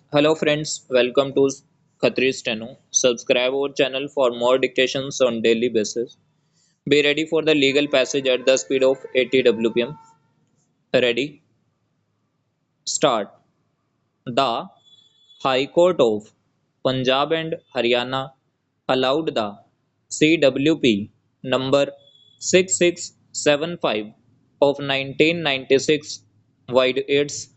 Hello friends, welcome to Khatri Steno. Subscribe our channel for more dictations on daily basis. Be ready for the legal passage at the speed of 80 wpm. Ready? Start. The High Court of Punjab and Haryana allowed the CWP number 6675 of 1996 void its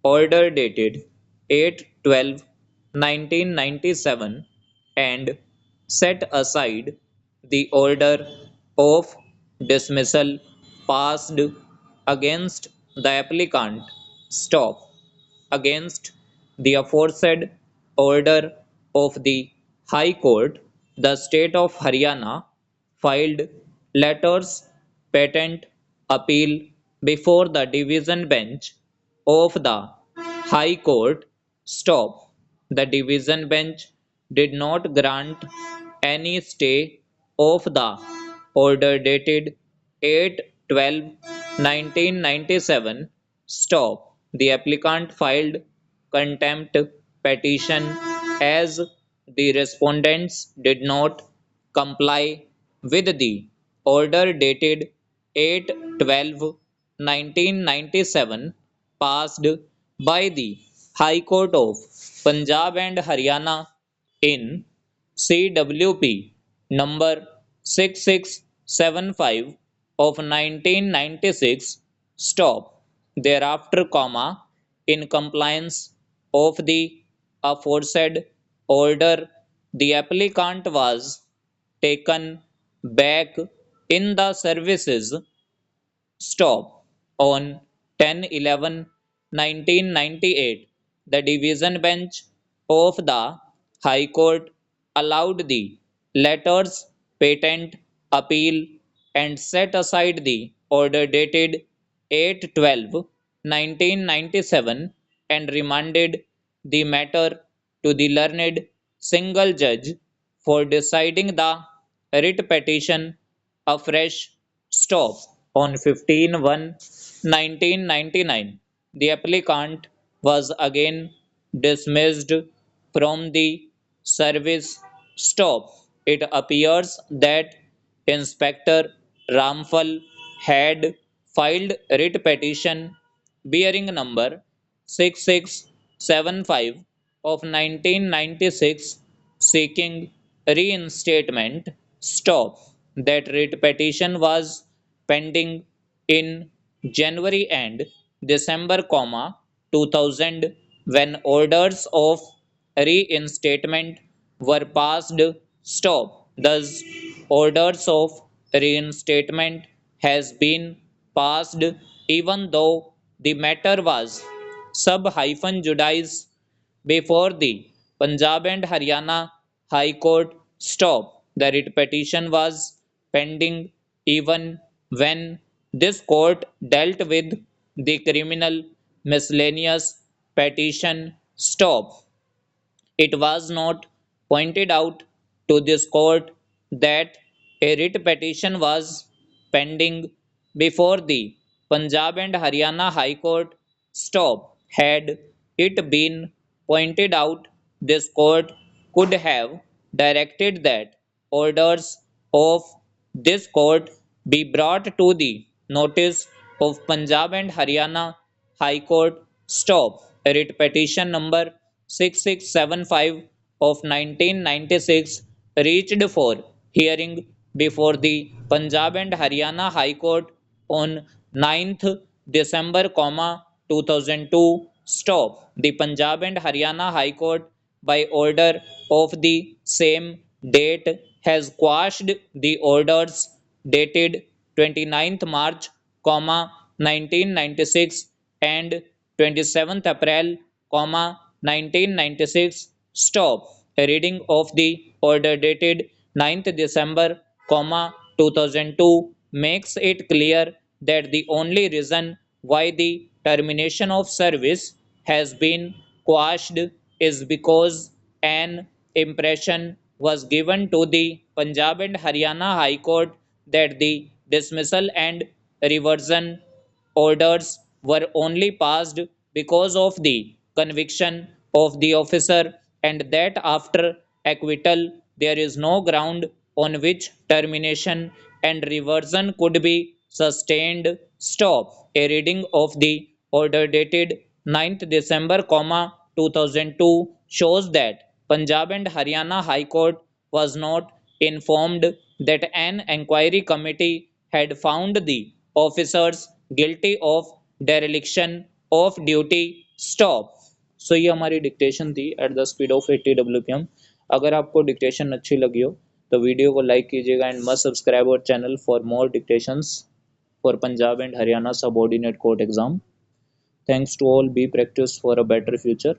order dated 8/12/1997 and set aside the order of dismissal passed against the applicant. Stop. Against the aforesaid order of the High Court, the state of Haryana filed letters patent appeal before the division bench of the High Court. Stop. The division bench did not grant any stay of the order dated 8/12/1997. Stop. The applicant filed contempt petition as the respondents did not comply with the order dated 8/12/1997 passed by the High Court of Punjab and Haryana in CWP number 6675 of 1996. Stop. Thereafter, in compliance of the aforesaid order, the applicant was taken back in the services. Stop. On 10/11/1998, the division bench of the High Court allowed the letters patent appeal and set aside the order dated 8/12/1997 and remanded the matter to the learned single judge for deciding the writ petition afresh. Stop. On 15/1/1999, the applicant was again dismissed from the service. Stop. It appears that Inspector Ramphal had filed writ petition bearing number 6675 of 1996 seeking reinstatement. Stop. That writ petition was pending in January and December, 2000 when orders of reinstatement were passed. Stop. Thus, orders of reinstatement has been passed even though the matter was sub-judice before the Punjab and Haryana High Court. Stop. The writ petition was pending even when this court dealt with the criminal miscellaneous petition. Stop. It was not pointed out to this court that a writ petition was pending before the Punjab and Haryana High Court. Stop. Had it been pointed out, this court could have directed that orders of this court be brought to the notice of Punjab and Haryana High Court. Stop. Writ petition number 6675 of 1996 reached for hearing before the Punjab and Haryana High Court on 9th December, 2002. Stop. The Punjab and Haryana High Court, by order of the same date, has quashed the orders dated 29th March, 1996 and 27th April, 1996. Stop. A reading of the order dated 9th December, 2002 makes it clear that the only reason why the termination of service has been quashed is because an impression was given to the Punjab and Haryana High Court that the dismissal and reversion orders were only passed because of the conviction of the officer, and that after acquittal there is no ground on which termination and reversion could be sustained. Stop. A reading of the order dated 9th December, 2002 shows that Punjab and Haryana High Court was not informed that an inquiry committee had found the officers guilty of dereliction of duty. Stop. सो ये हमारी dictation थी at the speed of 80 WPM। अगर आपको dictation अच्छी लगी हो तो video को लाइक कीजिएगा and must subscribe our channel for more dictations for Punjab and Haryana subordinate court exam. Thanks to all, be practice for a better future.